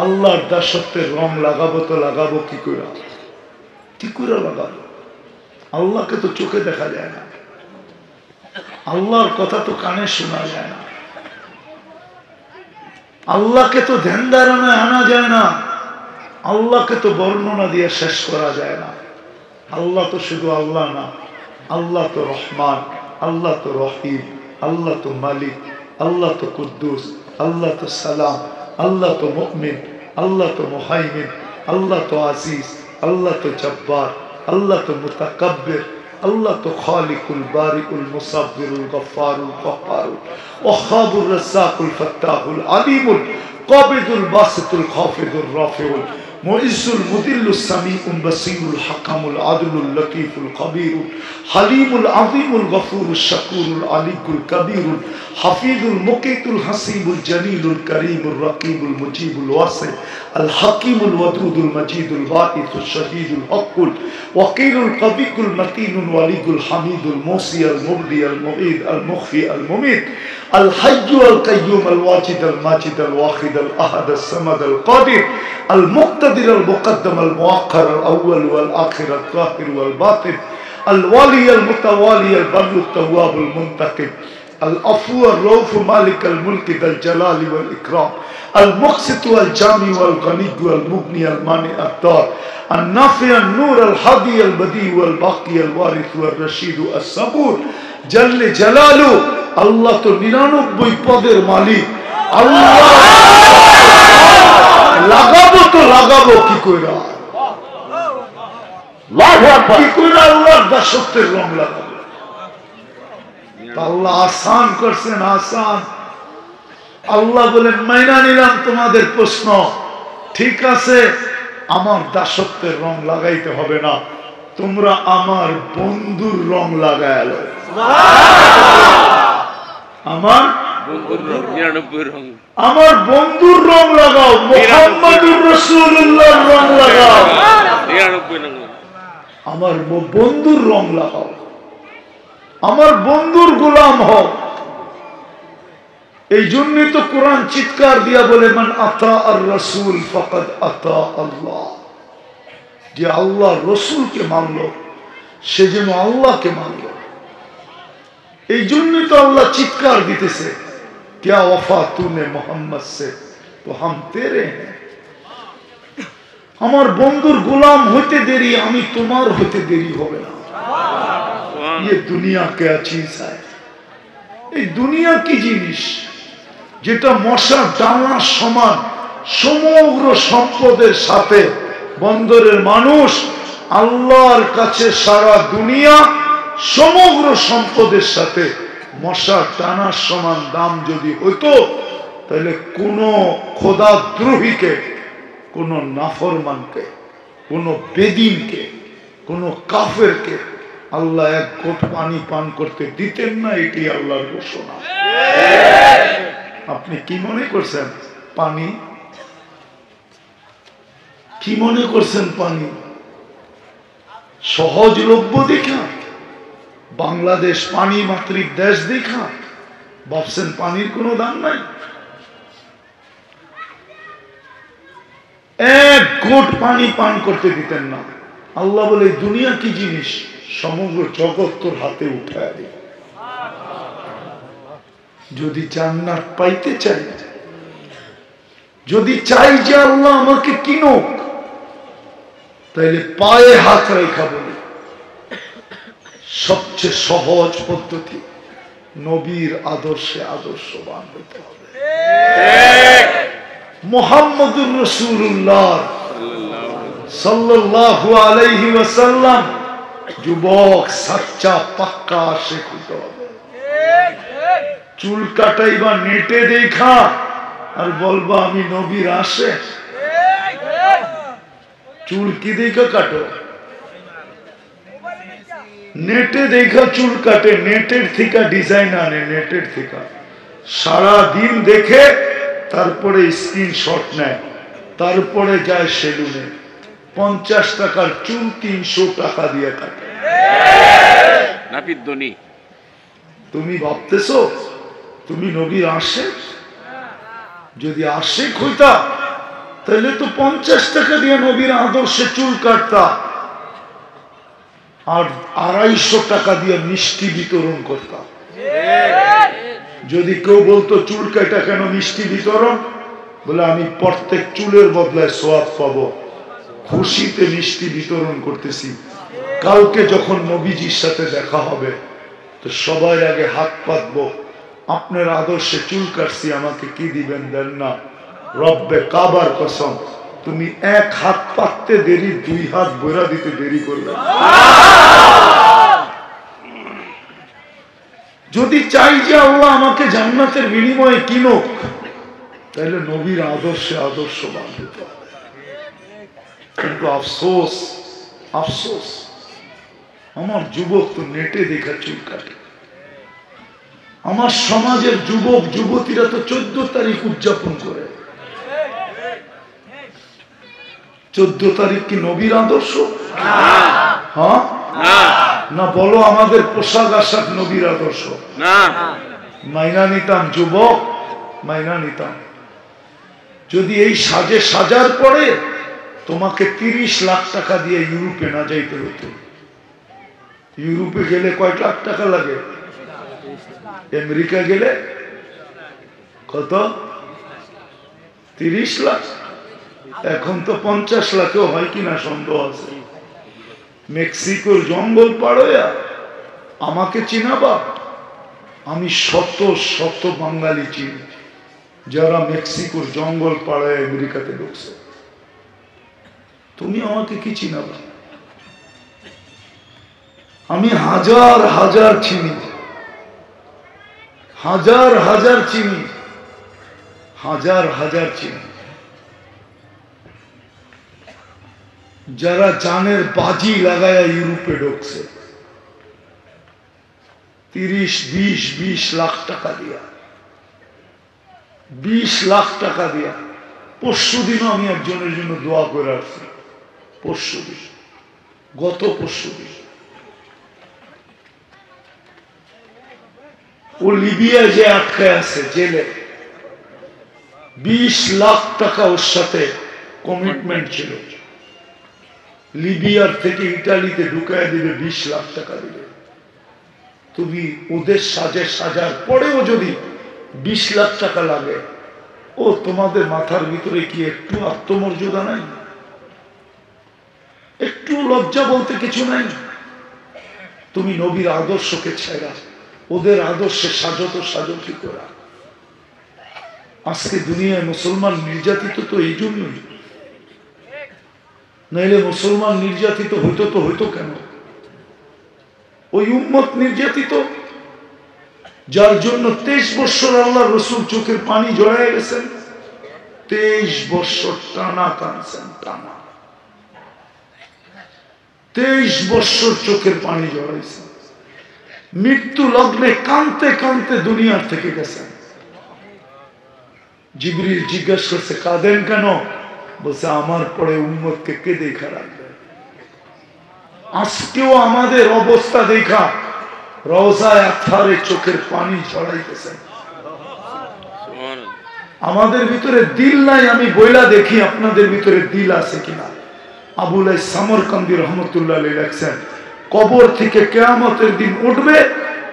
আল্লাহর দাসত্বের রং লাগাবো তো লাগাবো কি করে? কি করে লাগাবো? আল্লাহকে তো চোখে দেখা যায় না, আল্লাহর কথা তো কানে শোনা যায় না, আল্লাহকে তো ধ্যান ধারণায় আনা যায় না, আল্লাহকে তো বর্ণনা দিয়ে শেষ করা যায় না। আল্লাহ তো শুধু আল্লাহ না, আল্লাহ তো রহমান, আল্লাহ তো রহিম, আল্লাহ তো মালিক, আল্লাহ তো কুদ্দুস, আল্লাহ তো সালাম, আল্লাহ তো মুমিন, আল্লাহ তো মুহাইমিন, আল্লাহ তো আজিজ, আল্লাহ তো জব্বার, আল্লাহ তো মুতাকাব্বির, আল্লাহ তো খালিকুল বারিকুল মুসাব্বিরুল গফফারুল কহ্হারুল ওয়াহ্হাবুর রাজ্জাকুল ফাত্তাহুল আলিমুল কাবিদুল বাসিতুল খাফিদুর রাফিউল মুইজ্জুল মুদিল্লুস সামিউল বাসীরুল হাকামুল আদলুল লতীফুল খবীরুল হালিমুল আযীমুল গফুরুশ শাকুরুল আলিকুল কবীরুল হাফিজুল মুকিতুল হাসিবুল জলিলুল করিমুর রকিবুল মুজিবুল ওয়াসি আল হাকিমুল ওয়াদুদুল মজিদুল বাঈসুশ শহীদুল হকুল ওয়াকিলুল কবিকুল মতিনুল ওয়ালিকুল হামিদুল মুসি আল মুবদি আল মুঈদ আল মুখফি আল মুমিত আল হাইয়্যু আল কাইয়্যুম আল ওয়াজিদ আল মাজিদ আল ওয়াহিদ আল আহাদ আল সামাদ আল কাদির আল মুক্তাদির আল মুকদ্দম আল মুআক্খার আল আউয়াল ওয়াল আখির আল যাহির ওয়াল বাতিন আল ওয়ালি আল মুতাওয়ালি আল বাররু আত তাওয়াব আল মুনতাকিম العفو الرؤوف مالك الملك ذا الجلال والإكرام المقسط والجامع والغني والمغني المانع الدار النافع النور الهادي البديع والباقي الوارث والرشيد الصبور جل جلاله الله تو 99 পদের মালিক আল্লাহ লাগাবো তো লাগাবো কি কইরা কি কইরা আল্লাহর দাসত্বের রং লাগাবো আল্লাহ আসান করছেন আসান আল্লাহ বলেন মাইনা নিলাম তোমাদের প্রশ্ন ঠিক আছে আমার দাসত্বের রং লাগাইতে হবে না তোমরা আমার বন্ধুর রং লাগায়ালো আমার বন্ধুর রং লাগাও মুহাম্মদুর রাসূলুল্লাহর রং লাগাও আমার বন্ধুর রং লাগাও আমার বন্ধুর গোলাম হও এই জন্যই তো কোরআন চিৎকার দিয়া বলে মান আতা আর রাসূল ফাকাদ আতা আল্লাহ যে আল্লাহ রাসূলকে মানলো সে যেন আল্লাহকে মানলো এই জন্যই তো আল্লাহ চিৎকার দিতেছে क्या वफा तूने मोहम्मद से तो हम तेरे हैं আমার বন্ধুর গোলাম হইতে দেরি আমি তোমার হইতে দেরি হবে না ये दुनिया क्या चीज है এই দুনিয়া কি জিনিস যেটা মশা ডানার সমান সমগ্র সম্পদের সাথে বন্দরের মানুষ আল্লাহর কাছে সারা দুনিয়া সমগ্র সম্পদের সাথে মশা ডানার সমান দাম যদি হইতো তাহলে কোন খোদাদ্রোহীকে কোন নাফরমানকে কোন বেদিনকে কোন কাফেরকে আল্লাহ এক ঘট পানি পান করতে দিতেন না এটি আল্লাহর ঘোষণা আপনি কি মনে করছেন পানি কি মনে করছেন পানি সহজলভ্য দেখা বাংলাদেশ পানি মাতৃক দেশ দেখা ভাবছেন পানির কোনো দাম নাই এক ঘট পানি পান করতে দিতেন না আল্লাহ বলে দুনিয়া কি জিনিস সমগ্র জগৎ তোর হাতে উঠায় দে যদি জান্নাত পাইতে চাই যদি চাই যে আল্লাহ আমাকে কিনুক তাইলে পায়ে হাত রেখা বলি সবচেয়ে সহজ পদ্ধতি নবীর আদর্শে আদর্শবান হতে হবে মুহাম্মদুর রাসূলুল্লাহ সাল্লাল্লাহু আলাইহি ওয়াসাল্লাম যুবক সাচ্চা পাক্কা আশিক হতে হবে চুল কাটাইবা নেটে দেখা আর বলবা আমি নবীর আশিক চুল কি দেখা কাটো নেটে দেখা চুল কাটে নেটের থেকে ডিজাইন আনে নেটের থেকে সারা দিন দেখে তারপরে স্ক্রিনশট নেয় তারপরে যায় সেলুনে 50 টাকার চুল 300 টাকা দিয়ে কাটে তুমি ভাবতেছো তুমি নবীর আশিক যদি আশিক হইতা তাহলে তো 50 টাকা দিয়ে নবীর আদর্শে চুল কাটতা, আর 250 টাকা দিয়ে মিষ্টি বিতরণ করতাম। যদি কেউ বলতো চুল কাটা কেন মিষ্টি বিতরণ, বলে আমি প্রত্যেক চুলের বদলায় সওয়াব পাবো, খুশিতে মিষ্টি বিতরণ করতেছি। কালকে যখন নবীজির সাথে দেখা হবে তো সবার আগে হাত পাতবো, আপনার আদর্শে চুল কাটছি, আমাকে কি দিবেন দেন না। রব্বে কাবার কসম, তুমি এক হাত পাততে দেরি, 2 হাত বইরা দিতে দেরি করবে। যদি চাই যে আল্লাহ আমাকে জান্নাতের বিনিময়ে কিনুক, তাহলে নবীর আদর্শে আদর্শবান হতে হবে। কিন্তু আফসোস, আফসোস, আমার যুবক তো নেটে দেখা চুল কাটে। আমার সমাজের যুবক যুবতীরা তো 14 তারিখ উদযাপন করে। 14 তারিখ কি নবীর আদর্শ? হ্যাঁ না, বলো আমাদের পোশাক আশাক নবীর আদর্শ? মাইনা নিতাম যুবক, মাইনা নিতাম। যদি এই সাজে সাজার পরে তোমাকে 30 লাখ টাকা দিয়ে ইউরোপে না যাইতে হতো। ইউরোপে গেলে কয় লাখ টাকা লাগে? আমেরিকা গেলে কত? 30 লাখ। এখন তো 50 লাখেও হয় কিনা সন্দেহ আছে। মেক্সিকোর জঙ্গল পাড়য়া আমাকে চিনাবা? আমি শত শত বাঙালি চিনি যারা মেক্সিকোর জঙ্গল পাড়ায় আমেরিকাতে ঢুকছে। তুমি আমাকে কি চিনাবা? আমি হাজার হাজার চিনি, হাজার হাজার চিনি, হাজার হাজার চিনি, যারা জানের বাজি লাগায়া ইউরোপে ঢুকছে 30-20 লাখ টাকা দিয়া, 20 লাখ টাকা দিয়া। পরশুদিনও আমি একজনের জন্য দোয়া করে আসছি। পরশুদিন, গত পরশুদিন ও লিবিয়ায় যে আটকায় আছে জেলে, 20 লাখ টাকা ওর সাথে কমিটমেন্ট ছিল। লিবিয়ার থেকে ইটালিতে ঢুকায় দিবে, 20 লাখ টাকা দিবে। তুমি ওদের সাজে সাজার পরেও যদি 20 লাখ টাকা লাগে, ও তোমাদের মাথার ভিতরে কি একটু আত্মমর্যাদা নাই? একটু লজ্জা বলতে কিছু নাই? তুমি নবীর আদর্শকে ছেড়া ওদের আদর্শে সাজত সাজতি করা। আজকে দুনিয়ায় মুসলমান নির্যাতিত তো এই জন্যই, নাইলে মুসলমান নির্যাতিত হইতো তো হইতো কেন? ওই উম্মত নির্যাতিত, যার জন্য 23 বছর আল্লাহ রসুল চোখের পানি জড়ায় গেছেন। 23 বছর টানা কাঁদছেন, টানা 23 বছর চোখের পানি জড়াইছেন। মৃত্যু লগ্নে কাঁদতে কাঁদতে দুনিয়ার থেকে গেছেন। জিবরিল জিজ্ঞাসা করছে কাঁদেন কেন? বলছে আমার পরে উম্মতকে কে দেখা রাখবে? আজকেও আমাদের অবস্থা দেখা রওজায়ে আতহারে চোখের পানি ঝরাইতেছেন। আমাদের ভিতরে দিল নাই, আমি বইলা দেখি আপনাদের ভিতরে দিল আছে কিনা। আবুল সামরকান্দি রহমতুল্লাহ আলাইহি লেখছেন, কবর থেকে কিয়ামতের দিন উঠবে,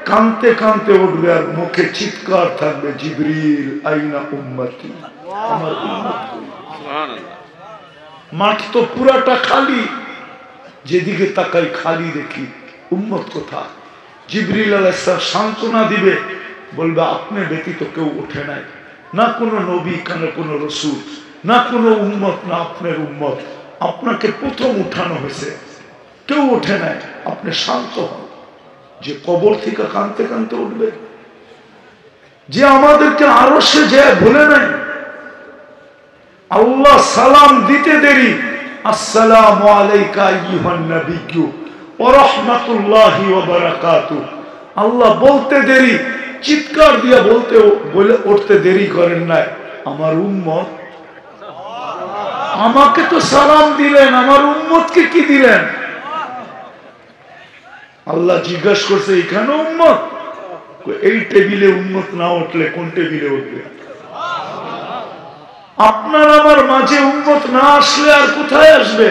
কাঁদতে কাঁদতে উঠবে, আর মুখে চিৎকার থাকবে, জিবরিল আইনা উম্মতি, আমার উম্মত কই? মাঠ তো পুরাটা খালি, যেদিকে তাকাই খালি দেখি, উম্মত কোথায়? জিবরিল আলাইহিস সালাম সান্ত্বনা দিবে, বলবে আপনি ব্যতীত কেউ ওঠে নাই, না কোনো নবী, না কোনো রসুল, না কোনো উম্মত, না আপনার উম্মত। আপনাকে প্রথম উঠানো হয়েছে, কেউ ওঠে নাই। আপনি শান্ত হন। যে কবর থেকে কাঁদতে কাঁদতে উঠবে, যে আমাদেরকে আরশে যায় ভুলে নাই। আল্লাহ সালাম দিতে দেরি, আসসালামু আলাইকা আইয়ুহান নাবিয়্যু ওয়া রাহমাতুল্লাহি ওয়া বারাকাতুহু। আল্লাহ বলতে দেরি, চিৎকার দিয়া বলে উঠতে দেরি করেন নাই, আমার উম্মত। আমাকে তো সালাম দিলেন, আমার উম্মতকে কি দিলেন? আল্লাহ জিজ্ঞাসা করছে এখানে উম্মত? এই টেবিলে উম্মত না উঠলে কোন টেবিলে উঠবে? আপনার আমার মাঝে উম্মত আসলে আর কোথায় আসবে?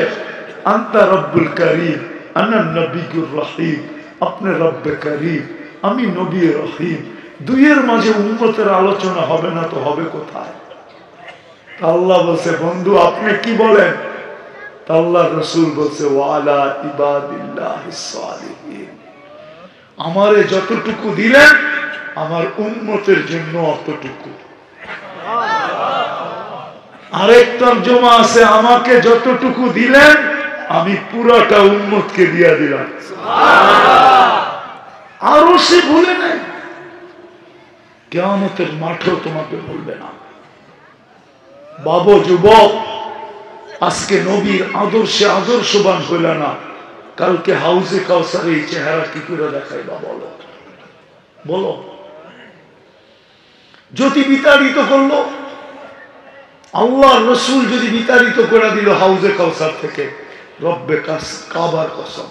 আনতা রব্বুল করিম, আনা নবিয়ুর রহিম। আপনি রব্বে করিম, আমি নবী রহিম। দুইয়ের মাঝে উম্মতের আলোচনা হবে না তো হবে কোথায়? আল্লাহ বলছে, বন্ধু আপনি কি বলেন? আল্লাহ রসুল বলছে, ওয়ালা ইবাদিল্লাহিস সালিহিন, আমারে যতটুকু দিলেন আমার উম্মতের জন্য অতটুকু। আরেক তরজমা আছে, আমাকে যতটুকু দিলেন আমি পুরাটা উম্মতকে দিয়া দিলাম। আরো সে ভুলে নাই, কিয়ামতের মাঠেও তোমাকে বলবে না। বাবা যুবক, আজকে নবীর আদর্শে আদর্শবান হইল না, কালকে হাউজে কাউসারে এই চেহারা কি করে দেখাইবা? বলো বলো। যদি বিতাড়িত করলো, আল্লাহ রসুল যদি বিতাড়িত করে দিল হাউজে কাউসার থেকে, রব্বে কাবার কসম,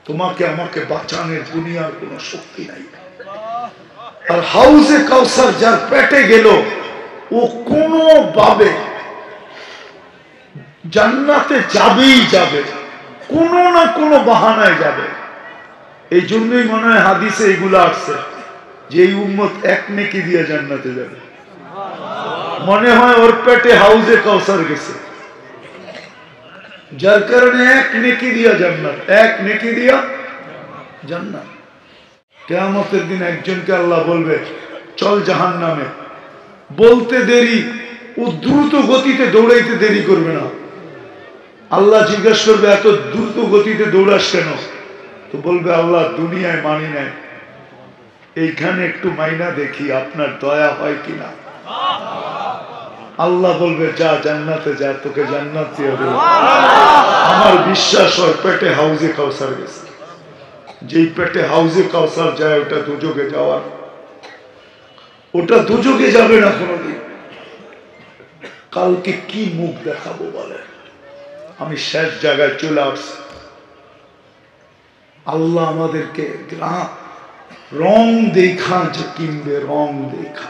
তোমাকে আমাকে বাঁচানোর দুনিয়ার কোনো শক্তি নাই। আর হাউজে কাউসার যার পেটে গেল, ও কোনোভাবে জান্নাতে যাবেই যাবে, কোনো না কোনো বাহানায় যাবে। এই জন্যই মনে হয় হাদিসে এগুলো আসছে যে এই উম্মত এক নেকি দিয়ে জান্নাতে যাবে। মনে হয় ওর পেটে হাউজে কাউসার গেছে, যার কারণে এক নেকি দিয়া জান্নাত, এক নেকি দিয়া জান্নাত। কিয়ামতের দিন একজনকে আল্লাহ বলবে চল জাহান্নামে, বলতে দেরি, ও দ্রুত গতিতে দৌড়াইতে দেরি করবে না। আল্লাহ জিজ্ঞাসা করবে এত দ্রুত গতিতে দৌড়াস কেন? তো বলবে আল্লাহ দুনিয়ায় মানি নাই, এইখানে একটু মাইনা দেখি আপনার দয়া হয় কিনা। আল্লাহ বলবে যা জান্নাতে যা, তোকে জান্নাত দিয়ে দেব। আমার বিশ্বাস হয় পেটে হাউজে কাউসার গেছে, যেই পেটে হাউজে কাউসার যায় ওটা দুযোগে যাওয়ার, ওটা দুযোগে যাবে না কোনোদিন। কালকে কি মুখ দেখাবো বলে? আমি শেষ জায়গায় চলে আসছি। আল্লাহ আমাদেরকে রং দেখা যে কিনবে, রং দেখা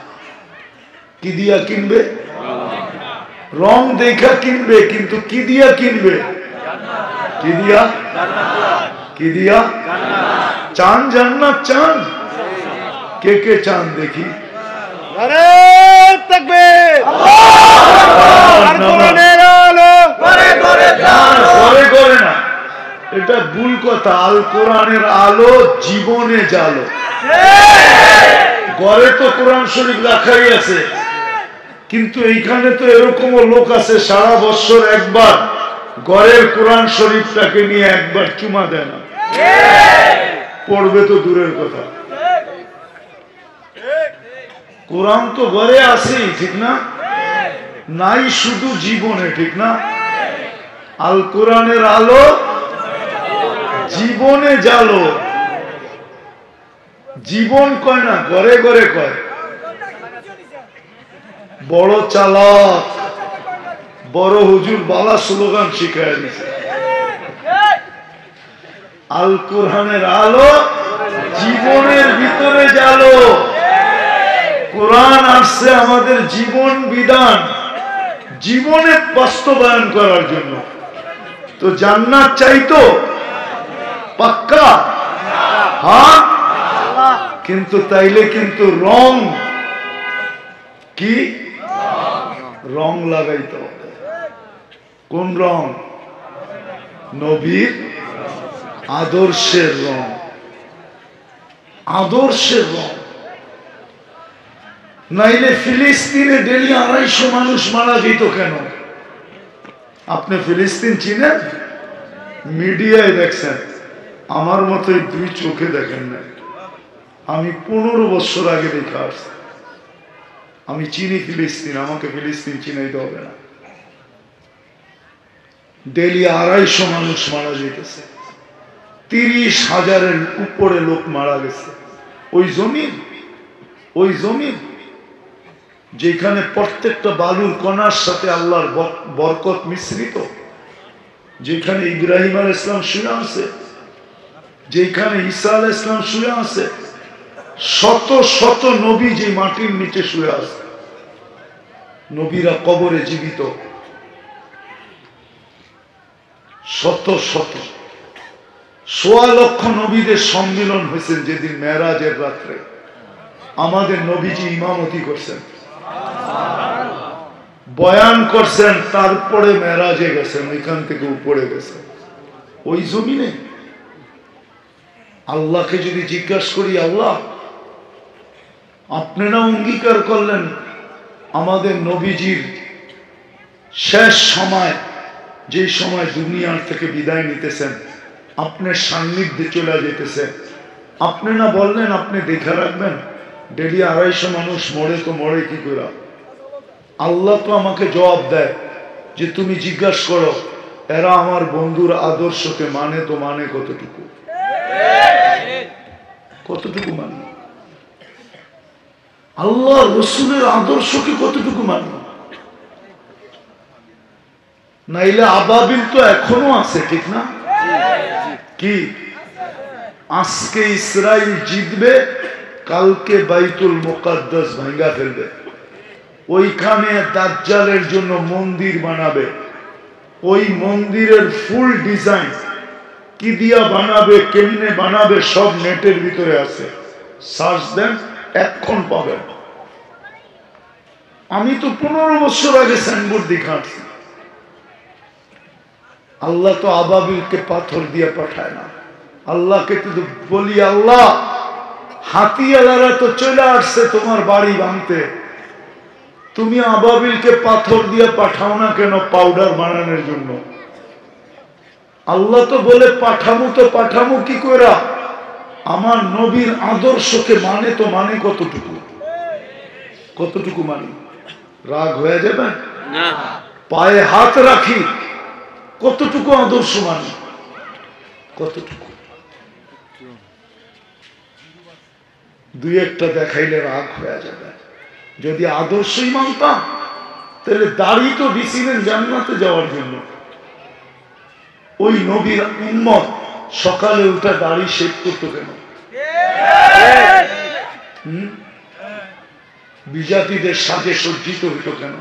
কি দিয়া কিনবে? রং দেখা কিনবে, কিন্তু কি দিয়া কিনবে? কি দিয়া? কি দিয়া? চান জান্নাত চান? কে কে চান দেখি? এটা ভুল কথা। আল কোরআনের আলো জীবনে জালো। ঘরে তো কোরআন শরীফ রাখাই আছে, কিন্তু এইখানে তো এরকমও লোক আছে সারা বছর একবার ঘরের কোরআন শরীফটাকে নিয়ে একবার চুমা দেয় না, পড়বে তো দূরের কথা। কোরআন তো ঘরে আছেই, ঠিক না? নাই শুধু জীবনে, ঠিক না? আল কোরআনের আলো জীবনে জালো। জীবন কয় না, ঘরে ঘরে কয়। বড় চালাক, বড় হুজুর বালা স্লোগান শিখায় দিছে। আল কোরআনের আলো জীবনের ভিতরে জালো। কোরআন আসছে আমাদের জীবন বিধান জীবনে বাস্তবায়ন করার জন্য। তো জান্নাত চাইতো পাক্কা, হ্যাঁ, কিন্তু তাইলে কিন্তু রং কি? রং লাগাইতে হবে। কোন রং? নবীর আদর্শের রং, আদর্শের রং। নাইলে ফিলিস্তিনে ডেলি 250 মানুষ মারা যেত কেন? আপনি ফিলিস্তিন চিনেন? মিডিয়ায় দেখছেন, আমার মতোই 2 চোখে দেখেন না। আমি 15 বছর আগে দেখে আসছি। আমি চিনি ফিলিস্তিন, আমাকে ফিলিস্তিন চিনাইতে হবে না। ডেলি 250 মানুষ মারা যেতেছে, 30,000-এর উপরে লোক মারা গেছে। ওই জমিন যেখানে প্রত্যেকটা বালুর কণার সাথে আল্লাহর বরকত মিশ্রিত, যেখানে ইব্রাহিম আলাইহিস সালাম শুয়ে আছে, যেখানে ঈসা আলাইহিস সালাম শুয়ে আছে, শত শত নবী যে মাটির নিচে শুয়ে আছে। নবীরা কবরে জীবিত, শত শত ১৬ লক্ষ নবীদের সম্মিলন হয়েছেন যেদিন মেরাজের রাত্রে। আমাদের নবীজি ইমামতি করছেন, বয়ান করছেন, তারপরে মেরাজে গেছেন, ওইখান থেকে উপরে গেছেন। ওই জমিনে আল্লাহকে যদি জিজ্ঞাসা করি, আল্লাহ আপনি না অঙ্গীকার করলেন আমাদের নবীজির শেষ সময়, যে সময় দুনিয়ার থেকে বিদায় নিতেছেন, আপনার সান্নিধ্যে চলে যেতেছেন, আপনি না বললেন আপনি দেখে রাখবেন ডেলি ২৫০ মানুষ মরে, তো মরে কি করে? আল্লাহ তো আমাকে জবাব দেয় যে তুমি জিজ্ঞাসা করো এরা আমার বন্ধুর আদর্শকে মানে, তো মানে কতটুকু? কতটুকু মানে? আল্লাহ রসুলের আদর্শকে কতটুকু মানে? নাইলে আবাবিল তো এখনো আছে, ঠিক না? কি আজকে ইসরাইল জিতবে, কালকে বাইতুল মুকাদ্দাস ভাঙ্গা ফেলবে, ওইখানে দাজ্জালের জন্য মন্দির বানাবে, ওই মন্দিরের ফুল ডিজাইন কি দিয়া বানাবে, কেমনে বানাবে, সব নেটের ভিতরে আছে, সার্চ দেন এখন পাবেন। আমি তো 15 বছর আগে সাইনবোর্ড দেখাচ্ছি। আল্লাহ তো আবাবিলকে পাথর দিয়ে পাঠায় না। আল্লাহকে তো বলি, আল্লাহ হাতিয়ালারা তো চলে আসছে তোমার বাড়ি ভাঙতে, তুমি আবাবিলকে পাথর দিয়ে পাঠাও না কেন পাউডার বানানোর জন্য? আল্লাহ তো বলে পাঠামু, তো পাঠামু কি করে? আমার নবীর আদর্শকে মানে, তো মানে কতটুকু? কতটুকু মানে? রাগ হয়ে যাবেন না? পায়ে হাত রাখি, কতটুকু আদর্শ মানে? কতটুকু? দুই একটা দেখাইলে রাগ হয়ে যাবে। যদি আদর্শই মানতাম তাহলে দাড়ি তো দিছিলেন জান্নাতে যাওয়ার জন্য। ওই নবীর উম্মত সকালে উঠে দাড়ি শেভ করতো কেন? বিজাতিদের সাজে সজ্জিত হইতো কেন?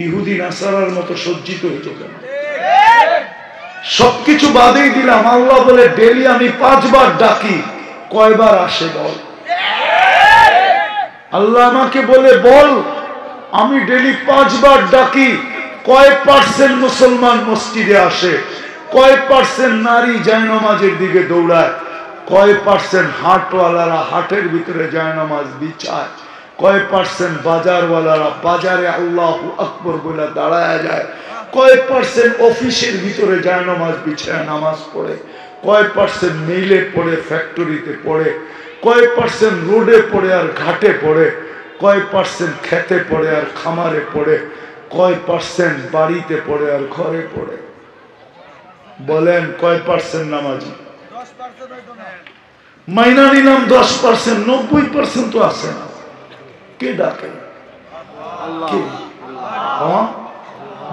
ইহুদি নাসারার মতো সজ্জিত হইতো কেন? সবকিছু বাদেই দিলাম, আল্লাহ বলে ডেলি আমি 5 বার ডাকি, কয়বার আসে বল? আল্লাহ আমাকে বলে বল আমি ডেলি 5 বার ডাকি, কয় পার্সেন্ট মুসলমান মসজিদে আসে? কয় পার্সেন্ট নারী জায়নামাজের দিকে দৌড়ায়? কয় পার্সেন্ট হাটওয়ালারা হাটের ভিতরে জায়নামাজ বিছায়? কয় পার্সেন্ট বাজারওয়ালারা বাজারে আল্লাহু আকবার বলে দাঁড়ায় যায়? কয় পার্সেন্ট অফিসের ভিতরে জায়নামাজ বিছায় নামাজ পড়ে? কয় পার্সেন্ট মিলে পড়ে, ফ্যাক্টরিতে পড়ে? কয় পার্সেন্ট রোডে পড়ে আর ঘাটে পড়ে? কয় পার্সেন্ট খেতে পড়ে আর খামারে পড়ে? কয় পার্সেন্ট বাড়িতে পড়ে আর ঘরে পড়ে? বলেন কয় পার্সেন্ট নামাজি? মাইনা নিলাম 10%, 90% তো আসে না। কে ডাকে?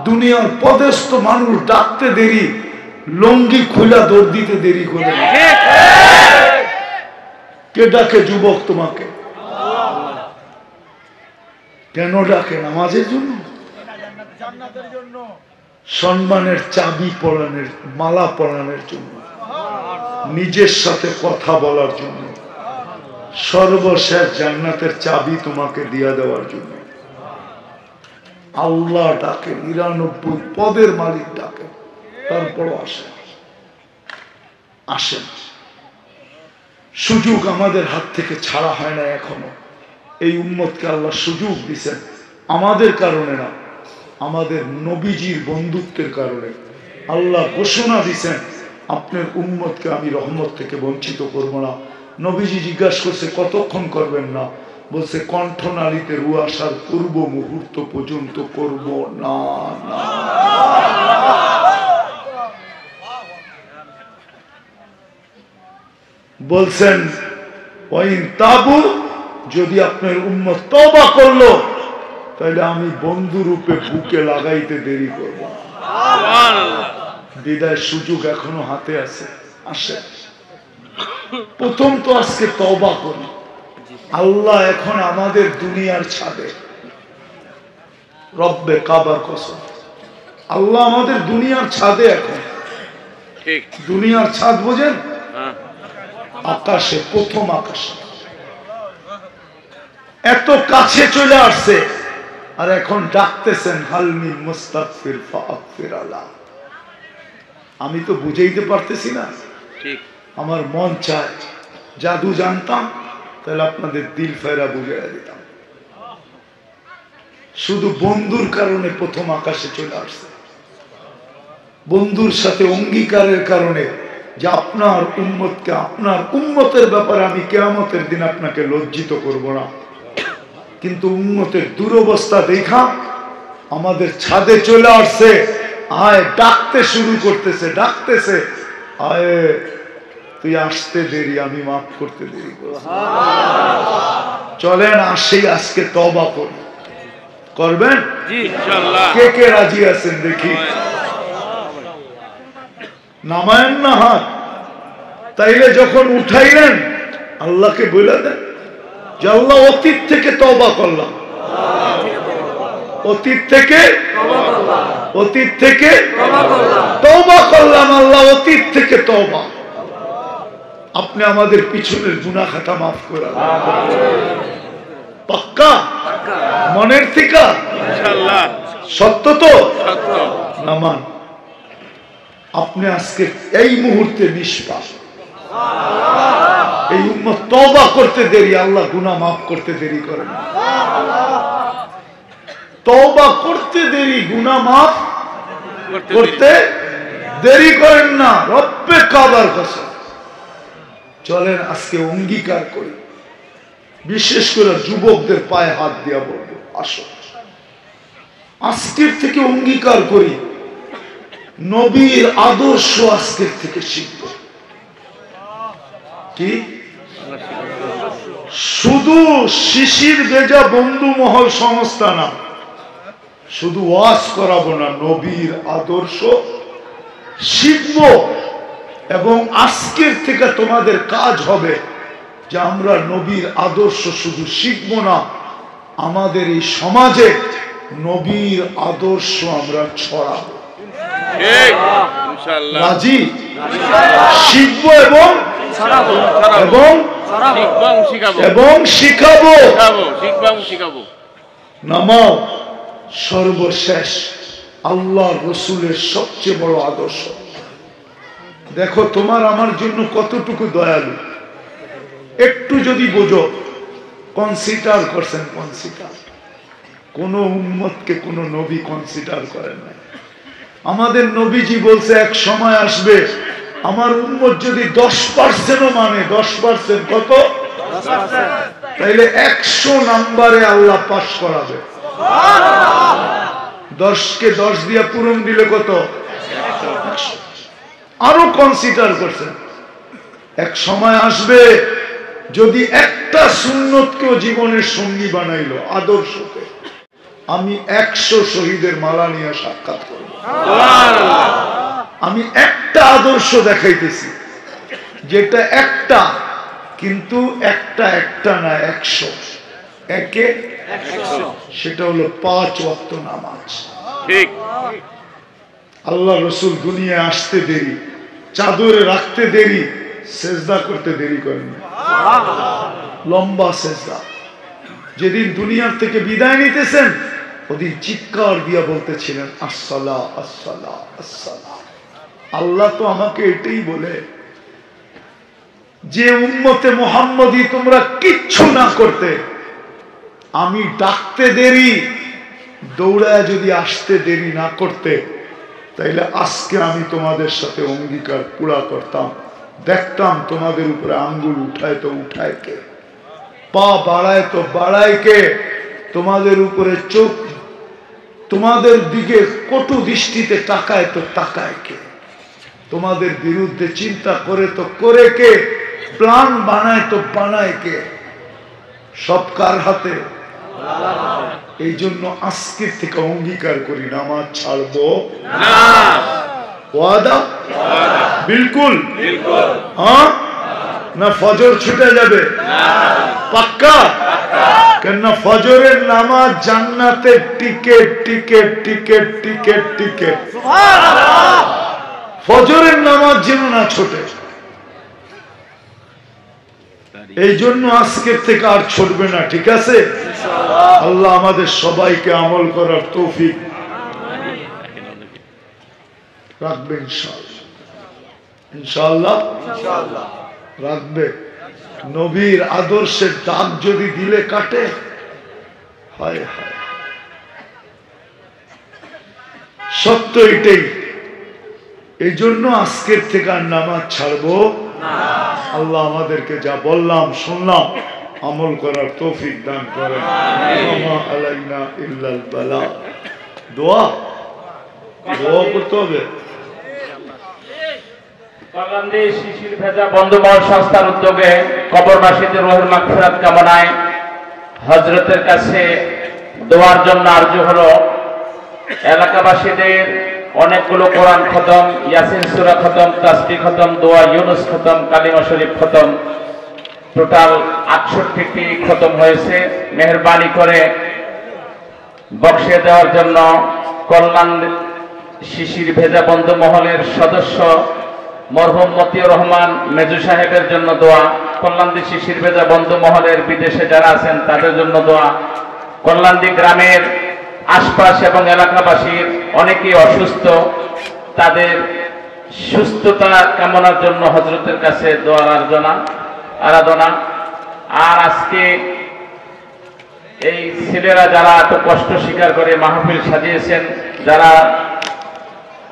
দুনিয়ার পদস্থ মানুষ ডাকতে দেরি, লঙ্গি খোলা দৌড় দিতে দেরি করে। কে ডাকে যুবক তোমাকে? কেন ডাকে? নামাজের জন্য, সম্মানের চাবি পরানোর, মালা পরানোর জন্য, নিজের সাথে কথা বলার জন্য, সর্বশেষ জান্নাতের চাবি তোমাকে দিয়ে দেওয়ার জন্য। আল্লাহ ডাকে, 99 পদের মালিক ডাকে, তারপরও আসেন। সুযোগ আমাদের হাত থেকে ছাড়া হয় না এখনো। এই উম্মতকে আল্লাহ সুযোগ দিচ্ছেন, আমাদের কারণে না, আমাদের নবীজির বন্ধুত্বের কারণে। আল্লাহ ঘোষণা দিচ্ছেন আপনার উম্মতকে আমি রহমত থেকে বঞ্চিত করব না। নবীজি জিজ্ঞাসা করছে কতক্ষণ করবেন না? বলছে কণ্ঠনালীতে রু আসার পূর্ব মুহূর্ত পর্যন্ত করব না। বলছেন ওয়াইন তাবু, যদি আপনার উম্মত তওবা করলো তাহলে আমি বন্ধু রূপে বুকে লাগাইতে দেরি করব। বিদায় সুযোগ এখনো হাতে আছে, আসে। প্রথম তো আজকে তওবা করি। আল্লাহ এখন আমাদের দুনিয়ার ছাদে, রব্বে কাবার কসম আল্লাহ আমাদের দুনিয়ার ছাদে এখন, ঠিক দুনিয়ার ছাদ বোঝেন, আকাশে, প্রথম আকাশে এত কাছে চলে আসছে, আর এখন ডাকতেছেন হালমি মুস্তাগফির ফাগফির আলা। আমি তো বুঝাইতে পারতেছি না, ঠিক আমার মন চায় জাদু জানতাম তাহলে আপনাদের দিল ফেরা বুঝাইয়া দিতাম। শুধু বন্ধুর কারণে প্রথম আকাশে চলে আসছে, বন্ধুর সাথে অঙ্গীকারের কারণে যে আপনার উম্মতকে, আপনার উম্মতের ব্যাপারে আমি কিয়ামতের দিন আপনাকে লজ্জিত করব না, কিন্তু উম্মতের দুরবস্থা দেখা আমাদের ছাদে চলে আসছে, আয় ডাকতে শুরু করতেছে, ডাকতেছে আয় তুই আসতে দেরি, আমি মাফ করতে দেরি করব। চলেন আসি আজকে তওবা করি, করবেন? জি ইনশাআল্লাহ। কে কে রাজি আছেন দেখি, নামায়েন না হাত। তাইলে যখন উঠাইলেন আল্লাহকে বলে দেন যে আল্লাহ অতীত থেকে তওবা করলাম, অতীত থেকে তওবা করলাম, আল্লাহ অতীত থেকে তওবা, আপনি আমাদের পিছনের গুনাহ খাতা মাফ করে দেন। পাক্কা মনের থেকে ইনশাআল্লাহ, সত্য তো? সত্য। নামান আপনি আজকে এই মুহূর্তে নিষ্পাপ, এই উম্মত তওবা করতে দেরি, আল্লাহ গুনাহ মাফ করতে দেরি করেন। তওবা করতে দেরি, গুনাহ মাফ করতে দেরি করেন না, রব্বে কাবার কসম। চলেন আজকে অঙ্গীকার করি, বিশেষ করে যুবকদের পায়ে হাত দিয়া বলবো, আসো আজকের থেকে অঙ্গীকার করি নবীর আদর্শ আজকের থেকে শিখব। কি শুধু শিশির বেজা বন্ধু মহল সংস্থা না, শুধু ওয়াজ করাবো না, নবীর আদর্শ শিখব। এবং আজকের থেকে তোমাদের কাজ হবে যে আমরা নবীর আদর্শ শুধু শিখব না, আমাদের এই সমাজে নবীর আদর্শ আমরা ছড়াবো। রাজি? শিখব এবং শিখাবো। নামাও সর্বশেষ আল্লাহ রসুলের সবচেয়ে বড় আদর্শ। দেখো তোমার আমার জন্য কতটুকু দয়ালু, একটু যদি বোঝো। কনসিডার করছেন, কনসিডার কোন উম্মতকে কোন নবী কনসিডার করেন না। আমাদের নবীজি বলছে এক সময় আসবে আমার উম্মত যদি 10%ও মানে, 10% কত, তাইলে 100 নাম্বারে আল্লাহ পাস করাবে। 10কে 10 দিয়ে পূরণ দিলে কত, 100। আরো কনসিডার করছেন এক সময় আসবে যদি একটা সুন্নতকেও জীবনের সঙ্গী বানাইলো, আদর্শকে, আমি 100 শহীদের মালা নিয়ে সাক্ষাৎ করব। আমি একটা আদর্শ দেখাইতেছি যেটা একটা, কিন্তু একটা না 100, একে 100, সেটা হলো 5 ওয়াক্ত নামাজ। ঠিক। আল্লাহ রসুল দুনিয়ায় আসতে দেরি, চাদরে রাখতে দেরি, সেজদা করতে দেরি করেন, লম্বা সেজদা। যেদিন দুনিয়ার থেকে বিদায় নিতেছেন ওদিন চিৎকার দিয়া বলতেছিলেন আসসালাহ আসসালাহ আসসালাহ। আল্লাহ তো আমাকে এটাই বলে যে উম্মতে মুহাম্মদী তোমরা কিচ্ছু না করতে, আমি ডাকতে দেরি, দৌড়ায় যদি আসতে দেরি না করতে, তাইলে আজকে আমি তোমাদের সাথে অঙ্গীকার পুরা করতাম। দেখতাম তোমাদের উপরে আঙ্গুল উঠায় তো উঠায় কে, পা বাড়ায় তো বাড়ায় কে, তোমাদের উপরে চোখ, তোমাদের দিকে কটু দৃষ্টিতে তাকায় তো তাকায় কে, তোমাদের বিরুদ্ধে চিন্তা করে তো করে কে, প্ল্যান বানায় তো বানায় কে, সব কার হাতে? এই জন্য আজকের থেকে অঙ্গীকার করি নামাজ ছাড়বো না। ওয়াদা? বিলকুল। হ্যাঁ না ফজর ছুটে যাবে? পাক্কা? কেননা ফজরের নামাজ জান্নাতের ticket ticket ticket ticket ticket. ফজরের নামাজ যেন না ছোটে, এই জন্য আজকের থেকে আর ছুটবে না, ঠিক আছে? আল্লাহ আমাদের সবাইকে আমল করার তৌফিক রাখবে ইনশাআল্লাহ। ইনশাআল্লাহ রাখবে। নবীর আদর্শের দাগ যদি দিলে কাটে, হায় হায়, সত্য এটাই। এই জন্য আজকের থেকে আর নামাজ ছাড়বো না। আল্লাহ আমাদেরকে যা বললাম শুনলাম আমল করার তৌফিক দান করেন। আলাইনা ইল্লাল বালাগ। দোয়া করতে হবে। কল্যাণী শিশির ভেজা বন্ধু মহল সংস্থার উদ্যোগে কবরবাসীদের রুহের মাগফিরাত কামনায় হযরতের কাছে দোয়ার জন্য আরজু হলো এলাকাবাসীদের অনেকগুলো কোরআন খতম, ইয়াসিন সূরা খতম, তাসবিহ খতম, দোয়া ইউনুস খতম, কালিমা শরীফ খতম, টোটাল 68টি খতম হয়েছে। মেহেরবানি করে বক্সে দেওয়ার জন্য কল্যাণ শিশির ভেজা বন্ধু মহলের সদস্য মরহুম মতিউর রহমান মেজু সাহেবের জন্য দোয়া। কল্যাণী শিশির ভেজা বন্ধু মহলের বিদেশে যারা আছেন তাদের জন্য দোয়া। কল্যাণী গ্রামের আশপাশ এবং এলাকাবাসীর অনেকেই অসুস্থ, তাদের সুস্থতা কামনার জন্য হযরতের কাছে দোয়ার আরাধনা। আর আজকে এই ছেলেরা যারা এত কষ্ট স্বীকার করে মাহফিল সাজিয়েছেন, যারা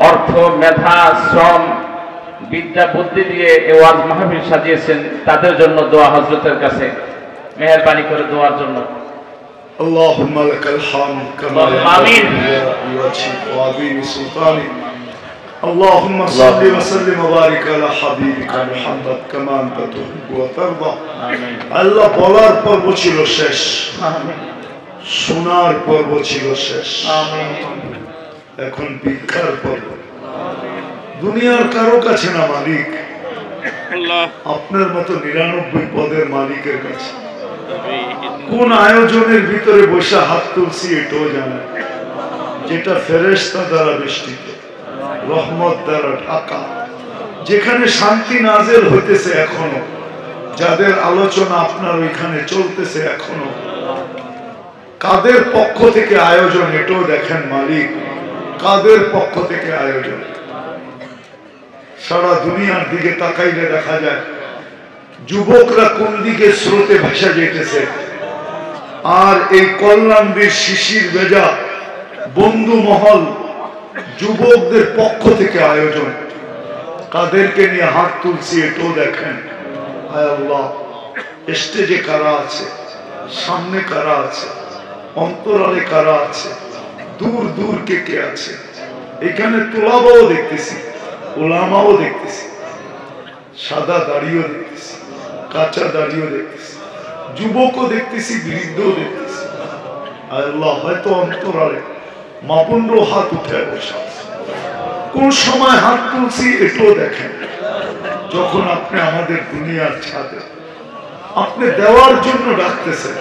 অর্থ, মেধা, শ্রম, বিদ্যা, বুদ্ধি দিয়ে এই ওয়াজ মাহফিল সাজিয়েছেন, তাদের জন্য দোয়া হযরতের কাছে মেহেরবানি করে দোয়ার জন্য। اللهم لك الحمد كما ينبغي لوجهك وعظيم سلطانك. اللهم صل وسلم وبارك على حبيبك محمد كما انت تحب وترضى. আল্লাহ বলার পর্ব ছিল শেষ, শোনার পর্ব ছিল শেষ, এখন ভিক্ষার পর্ব। দুনিয়ার কারো কাছে না মালিক, আপনার মতো 99 পদের মালিকের কাছে। কোন আয়োজনের ভিতরে বসে হাত তুলছি এটাও জানে, যেটা ফেরেশতা দ্বারা বেষ্টিত, রহমত দ্বারা ঢাকা, যেখানে শান্তি নাজেল হইতেছে এখনো, যাদের আলোচনা আপনার ওইখানে চলতেছে এখনো। কাদের পক্ষ থেকে আয়োজন এটাও দেখেন মালিক, কাদের পক্ষ থেকে আয়োজন। সারা দুনিয়ার দিকে তাকাইলে দেখা যায় যুবকরা কোন দিকে স্রোতে ভেসে যেতেছে, আর এই কল্যাণীর শিশির ভেজা বন্ধু মহল যুবকদের পক্ষ থেকে আয়োজন। কাদেরকে নিয়ে হাত তুলছি এটাও দেখেন। হায় আল্লাহ, স্টেজে কারা আছে, সামনে কারা আছে, অন্তরালে কারা আছে, দূর দূর কে কে আছে। এখানে তোলাবাও দেখতেছি, ওলামাও দেখতেছি, সাদা দাড়িও দেখতেছি, কাঁচা দাড়িও দেখতেছি, যুবকও দেখতেছি, বৃদ্ধও দেখতেছি। আল্লাহ, হয়তো অন্তরালে মাপুন্ডও হাত উঠে বসা, কোন সময় হাত তুলছি এটাও দেখেন। যখন আপনি আমাদের দুনিয়ার ছাদে আপনি দেওয়ার জন্য ডাকতেছেন,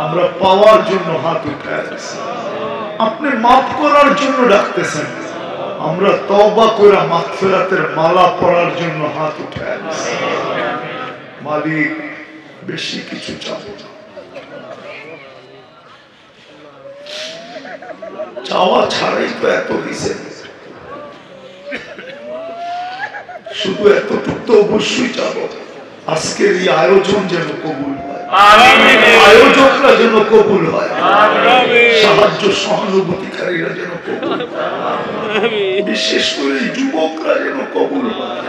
আমরা পাওয়ার জন্য হাত উঠে আসছি। আপনি মাফ করার জন্য ডাকতেছেন, আমরা তওবা করে মাগফিরাতের মালা পরার জন্য হাত উঠে আসছি। মালিক, বেশি কিছু চাবো না, চাওয়া ছাড়াই তো এত দিছে, শুধু এতটুকু তো অবশ্যই চাবো। আজকের এই আয়োজন যেন কবুল হয়, আয়োজকরা যেন কবুল হয়, সাহায্য সহানুভূতিকারীরা যেন কবুল হয়, বিশেষ করে যুবকরা যেন কবুল হয়,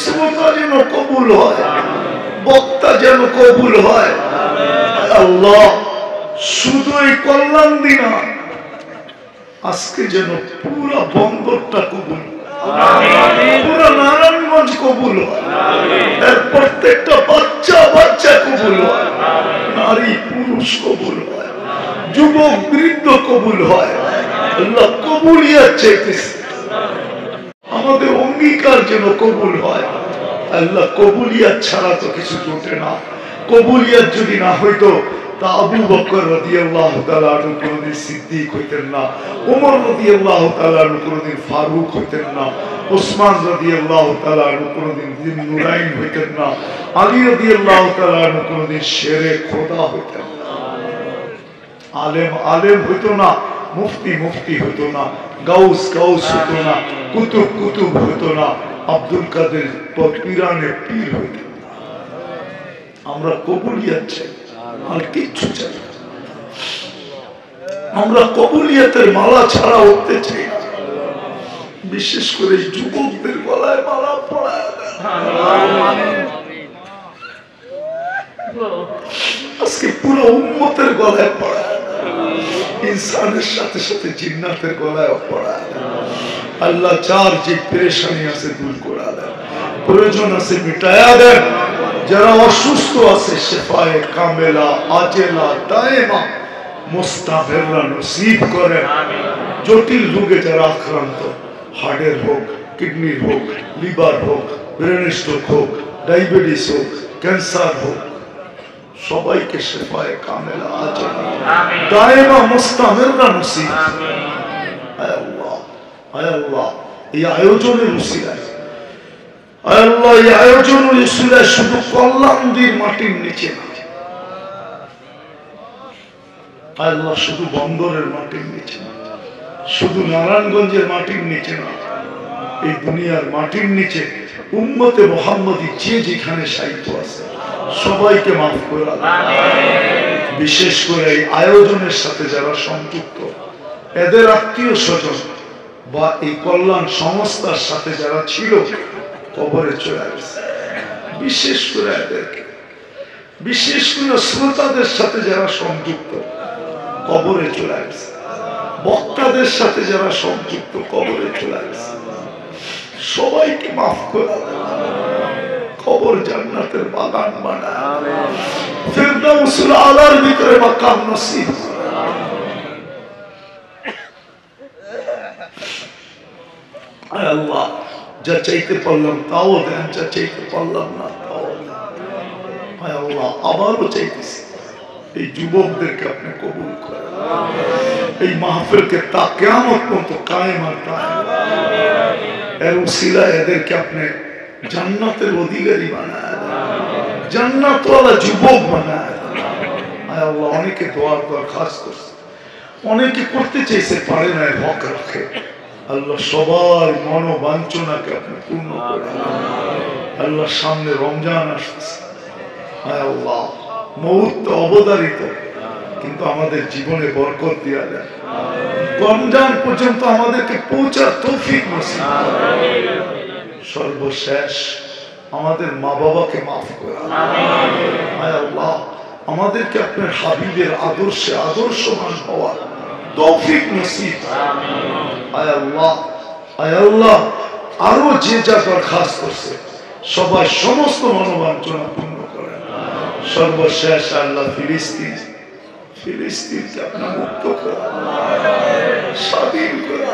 শ্রোতা যেন কবুল হয়, বক্তা যেন কবুল হয়। আল্লাহ, শুধু এই কল্যাণ দিনা আজকে যেন পুরো বন্দরটা কবুল, পুরো নারায়ণগঞ্জ কবুল হয়, এর প্রত্যেকটা বাচ্চা বাচ্চা কবুল হয়, নারী পুরুষ কবুল হয়, যুবক বৃদ্ধ কবুল হয়। আল্লাহ, কবুলিয়াত চাইতেছে, আমাদের অঙ্গীকার যেন কবুল হয়। আল্লাহ, কবুলিয়াত ছাড়া তো কিছু জোটে না, কবুলিয়ত যদি না হইতো তা আবু বকর রাদিয়াল্লাহু তাআলা আনহু কোনদিন সিদ্দিক হইতেন না, ওমর রাদিয়াল্লাহু তাআলা আনহু কোনদিন ফারুক হইতেন না, উসমান রাদিয়াল্লাহু তাআলা আনহু কোনদিন নুরাইন হইতেন না, আলী রাদিয়াল্লাহু তাআলা আনহু কোনদিন শেরে খোদা হইতেন না। আলেম আলেম হইতো না, মুফতি মুফতি হইতো না, গাউস গাউস হইতো না, কুতুব কুতুব হইতো না, আব্দুল কাদের পীরানে পীর হইতেন না। আমরা কবুলিয়ত চাই, আর কিচ্ছু চাই না। আমরা কবুলিয়তের মালা ছাড়া উঠতে চাই না। বিশেষ করে যুবকদের গলায় মালা পড়ায় দেন। আজকে পুরো উম্মতের গলায় পড়ায় দেন। ইনসানের সাথে সাথে জিন্নাতের গলায় পড়ায় দেন। আল্লাহ যার যে পেরেশানি আছে দূর করে দেন, প্রয়োজন আছে মিটায়া দেন। যারা অসুস্থ আছে শেফায়ে কামেলা আজেলা দায়েমা মুস্তামিররা নসিব করেন। জটিল রোগে যারা আক্রান্ত, হার্টের হোক, কিডনির হোক, লিভার হোক, ব্রেন স্ট্রোক হোক, ডায়াবেটিস হোক, ক্যান্সার হোক, সবাইকে শেফায়ে কামেলা আজেলা দায়েমা মুস্তামিররা নসিব। আয় আল্লাহ, আয় আল্লাহ, এই আয়োজনের উসিলায়, আয় আল্লাহ, এই আয়োজনের উসিলায় শুধু কল্যাণদীর মাটির নিচে না, আয় আল্লাহ, শুধু বন্দরের মাটির নিচে না, শুধু নারায়ণগঞ্জের মাটির নিচে না, এই দুনিয়ার মাটির নিচে উম্মতে মুহাম্মদী যে যেখানে সাহিত্য আছে সবাইকে মাফ করে দাও। বিশেষ করে এই আয়োজনের সাথে যারা সংযুক্ত, এদের আত্মীয় স্বজন বা এই কল্যাণ সংস্থার সাথে যারা ছিল কবরে চলে গেছে, বিশেষ করে এদেরকে, বিশেষ করে শ্রোতাদের সাথে যারা সংযুক্ত কবরে চলে গেছে, বক্তাদের সাথে যারা সংযুক্ত কবরে চলে গেছে, সবাইকে মাফ করে কবর জান্নাতের বাগান বানায়, ফিরদাউসুল আলার ভিতরে মাকাম নসিব। আয় আল্লাহ, যা চাইতে পারলাম তাও দেন, যা চাইতে পারলাম না তাও দেন। আয় আল্লাহ, আবারও চাইতেছি এই যুবকদেরকে আপনি কবুল করেন, এই মাহফিলকে তা কিয়ামত পর্যন্ত কায়েম আর দায়েম, এর উসিলায় এদেরকে আপনি জান্নাতের অধিকারী বানায় দেন, জান্নাতওয়ালা যুবক বানায় দেন। আয় আল্লাহ, অনেকে দোয়ার দরখাস্ত করছে, অনেকে করতে চাইছে পারে না, হক রাখে। আল্লাহ সবার মনোবাঞ্ছনাকে আপনি পূর্ণ করে আল্লাহ, সামনে রমজান আসছে, আয় আল্লাহ, মউত তো অবধারিত, কিন্তু আমাদের জীবনে বরকত দিয়া দেন, রমজান পর্যন্ত আমাদেরকে পৌঁছার তৌফিক নসিব করেন। সর্বশেষ আমাদের মা বাবাকে মাফ করে আয় আল্লাহ, আমাদেরকে আপনার হাবিবের আদর্শে আদর্শবান হওয়ার তৌফিক নসিব। আয় আল্লাহ, আয় আল্লাহ, আরো যে যা দরখাস্ত করছে সবাই সমস্ত মনোবাঞ্ছনা পূর্ণ করেন। সর্বশেষ আল্লাহ ফিলিস্তিন, ফিলিস্তিনকে আপনার মুক্ত করে স্বাধীন করে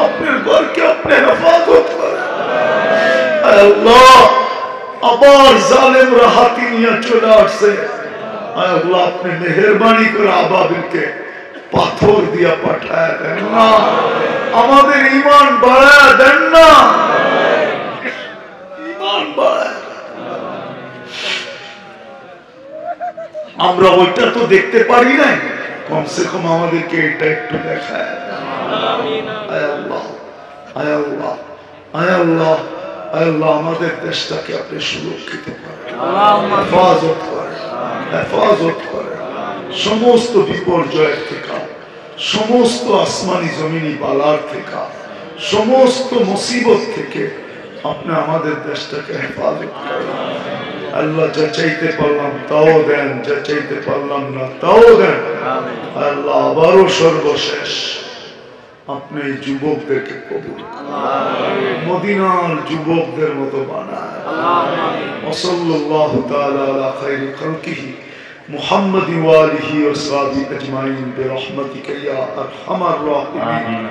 আপনার ঘরকে আপনি হেফাজত করেন। আয় আল্লাহ, আবার জালেমরা হাতি নিয়ে চলে আসছে, আয় আল্লাহ, আপনি মেহেরবানি করে আবাবিলকে পাথর দিয়া পাঠায় দেন না, আমাদের ঈমান বাড়ায় দেন না, ঈমান বাড়ায়। আমরা ওইটা তো দেখতে পারি না, কমসে কম আমাদেরকে এটা একটু দেখায়। আয় আল্লাহ, আয় আল্লাহ, আয় আল্লাহ, আয় আল্লাহ, আমাদের দেশটাকে আপনি সুরক্ষিত করেন, হেফাজত করেন, হেফাজত করেন সমস্ত বিপর্যয়ের থেকে, সমস্ত আসমানি জমিনি বালার থেকে, সমস্ত মুসিবত থেকে আপনি আমাদের দেশটাকে হেফাজত করেন। আল্লাহ, যা চাইতে পারলাম তাও দেন, যা চাইতে পারলাম না তাও দেন। আল্লাহ, আবারও সর্বশেষ আপনি এই যুবকদেরকে কবুল মদিনার যুবকদের মতো বানায়। ওয়াসাল্লাল্লাহু তাআলা আলা খায়রি খালকিহি মুহাম্মাদি ওয়া আলিহি ওয়া সাহবিহি আজমাইন বিরহমাতিকা ইয়া আরহামার রাহিমিন।